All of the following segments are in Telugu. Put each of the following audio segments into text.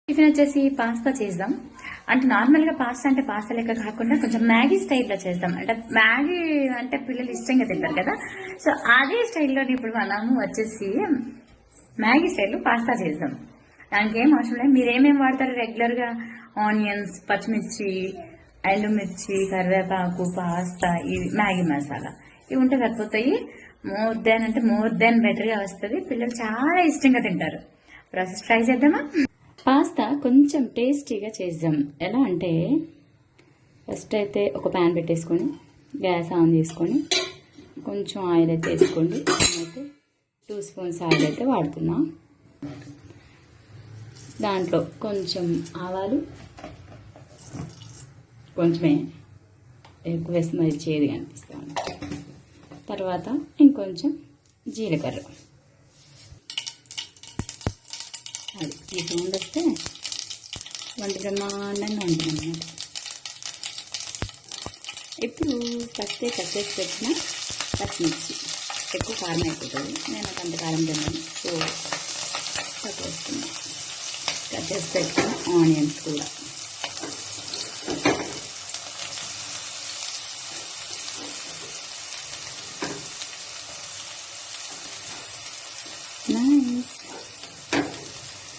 టిఫిన్ వచ్చేసి పాస్తా చేద్దాం. అంటే నార్మల్ గా పాస్తా అంటే పాస్తా లెక్క కాకుండా కొంచెం మ్యాగీ స్టైల్లో చేద్దాం. అంటే మ్యాగీ అంటే పిల్లలు ఇష్టంగా తింటారు కదా, సో అదే స్టైల్లో ఇప్పుడు మనము వచ్చేసి మ్యాగీ స్టైల్లో పాస్తా చేద్దాం. దానికి ఏం అవసరం లేదు. మీరు ఏమేమి వాడతారు రెగ్యులర్ గా? ఆనియన్స్, పచ్చిమిర్చి, ఎండుమిర్చి, కరివేపాకు, పాస్తా, ఇవి మ్యాగీ మసాలా ఇవి ఉంటే సరిపోతాయి. మోర్ దాన్ బెటర్ గా వస్తుంది. పిల్లలు చాలా ఇష్టంగా తింటారు. ప్రాసెస్ ట్రై చేద్దామా? పాస్తా కొంచెం టేస్టీగా చేద్దాం. ఎలా అంటే ఫస్ట్ అయితే ఒక ప్యాన్ పెట్టేసుకొని గ్యాస్ ఆన్ చేసుకొని కొంచెం ఆయిల్ అయితే వేసుకోండి. అయితే 2 స్పూన్స్ ఆయిల్ అయితే వాడుతున్నాం. దాంట్లో కొంచెం ఆవాలు, కొంచెమే ఎక్కువ వేస్తే మరి చేదుగా అనిపిస్తాం. తర్వాత ఇంకొంచెం జీలకర్ర. అది ఈ సౌండ్ వస్తే వంట బ్రహ్మాండంగా ఉంటుంది అన్నమాట. ఇప్పుడు ఫస్ట్ కట్ చేసి పెట్టిన పచ్చిమిర్చి, ఎక్కువ కారం అయిపోతుంది, నేను అంత కారం తిన్నాను, సో కట్ చేస్తున్నాను. కట్ చేసి పెట్టిన ఆనియన్స్ కూడా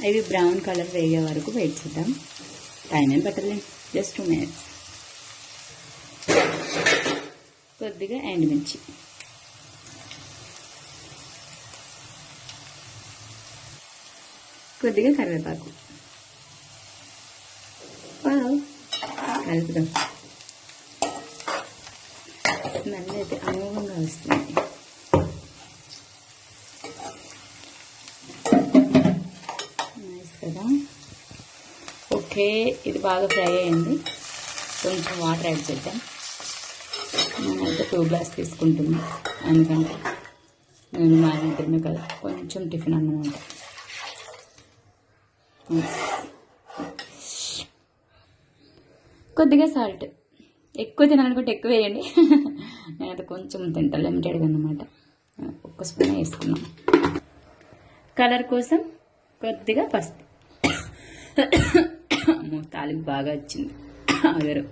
ఇవి బ్రౌన్ కలర్ వేగే వరకు వెయిట్ చేద్దాం. టైం ఏం పట్టలేదు, జస్ట్ 2 minutes. కొద్దిగా ఎండుమిర్చి, కొద్దిగా కరివేపాకు, కలుపుదాం. స్మెల్ అయితే అమోఘంగా వస్తుంది. కదా, ఓకే. ఇది బాగా ఫ్రై అయింది. కొంచెం వాటర్ యాడ్ చేద్దాం. నేనైతే 2 గ్లాస్ తీసుకుంటున్నాను, ఎందుకంటే నేను మా ఇంటిని కదా కొంచెం టిఫిన్ అన్నమాట. కొద్దిగా సాల్ట్, ఎక్కువ తినాలనుకుంటే ఎక్కువ వేయండి. నేనైతే కొంచెం తింటా, లిమిటెడ్గా అన్నమాట. 1 స్పూన్ వేసుకున్నాం. కలర్ కోసం కొద్దిగా పసుపు. తాలింపు బాగా వచ్చింది. అగరు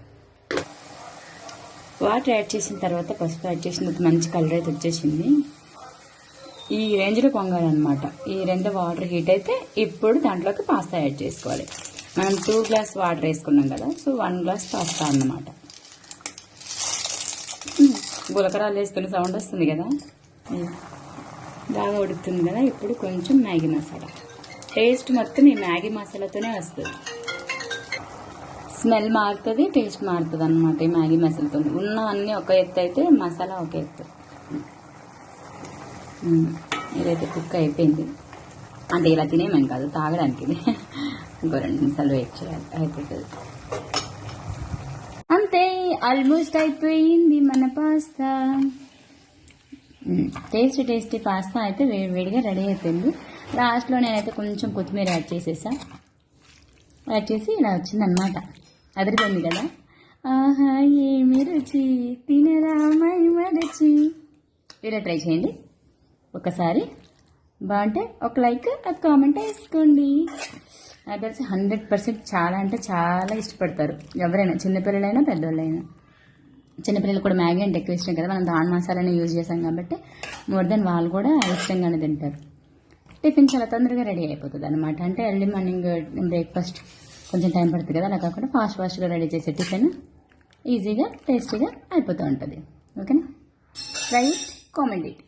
వాటర్ యాడ్ చేసిన తర్వాత, పసుపు యాడ్ చేసిన తర్వాత మంచి కలర్ అయితే వచ్చేసింది. ఈ రేంజ్లో పొంగాలన్నమాట. ఈ రేంజ్లో వాటర్ హీట్ అయితే ఇప్పుడు దాంట్లోకి పాస్తా యాడ్ చేసుకోవాలి. మనం 2 గ్లాస్ వాటర్ వేసుకున్నాం కదా, సో 1 గ్లాస్ పాస్తా అన్నమాట. గులకరాలు వేస్తున్న సౌండ్ వస్తుంది కదా, బాగా ఉడుకుతుంది కదా. ఇప్పుడు కొంచెం మ్యాగీ మసాలా. టేస్ట్ మొత్తం ఈ మ్యాగీ మసాలాతోనే వస్తుంది. స్మెల్ మారుతుంది, టేస్ట్ మారుతుంది అన్నమాట ఈ మ్యాగీ మసాలాతో. ఉన్నవన్నీ ఒక ఎత్తు అయితే మసాలా ఒక ఎత్తు. ఇదైతే కుక్ అయిపోయింది. అంటే ఇలా తినేమేం కాదు, తాగడానికి. ఇది ఇంకో 2 నిమిషాలు వెయిట్ చేయాలి, అయిపోతుంది. అంతే, ఆల్మోస్ట్ అయిపోయింది మన పాస్తా. టేస్టీ పాస్తా అయితే వేడివేడిగా రెడీ అయిపోయింది. లాస్ట్లో నేనైతే కొంచెం కొత్తిమీర యాడ్ చేసేసా. యాడ్ చేసి ఇలా వచ్చిందనమాట. అదిరిపోయింది కదా. ఆహా ఏమి రుచి, తినరా మై మరచి. ఇలా ట్రై చేయండి ఒకసారి. బాగుంటే ఒక లైక్, ఒక కామెంట్ వేసుకోండి. నాకు తెలిసి 100% చాలా అంటే చాలా ఇష్టపడతారు ఎవరైనా, చిన్నపిల్లలైనా పెద్దవాళ్ళైనా. చిన్నపిల్లలు కూడా మ్యాగీ అంటే ఎక్కువ ఇష్టం కదా, మనం దాని మసాలానే యూజ్ చేసాం కాబట్టి మోర్ దెన్ వాళ్ళు కూడా ఇష్టంగానే తింటారు. టిఫిన్ చాలా తొందరగా రెడీ అయిపోతుంది అనమాట. అంటే ఎర్లీ మార్నింగ్ బ్రేక్ఫాస్ట్ కొంచెం టైం పడుతుంది కదా, అలా కాకుండా ఫాస్ట్గా రెడీ చేసే టిఫిన్ ఈజీగా టేస్టీగా అయిపోతూ ఉంటుంది. ఓకేనా? Try it, comment it.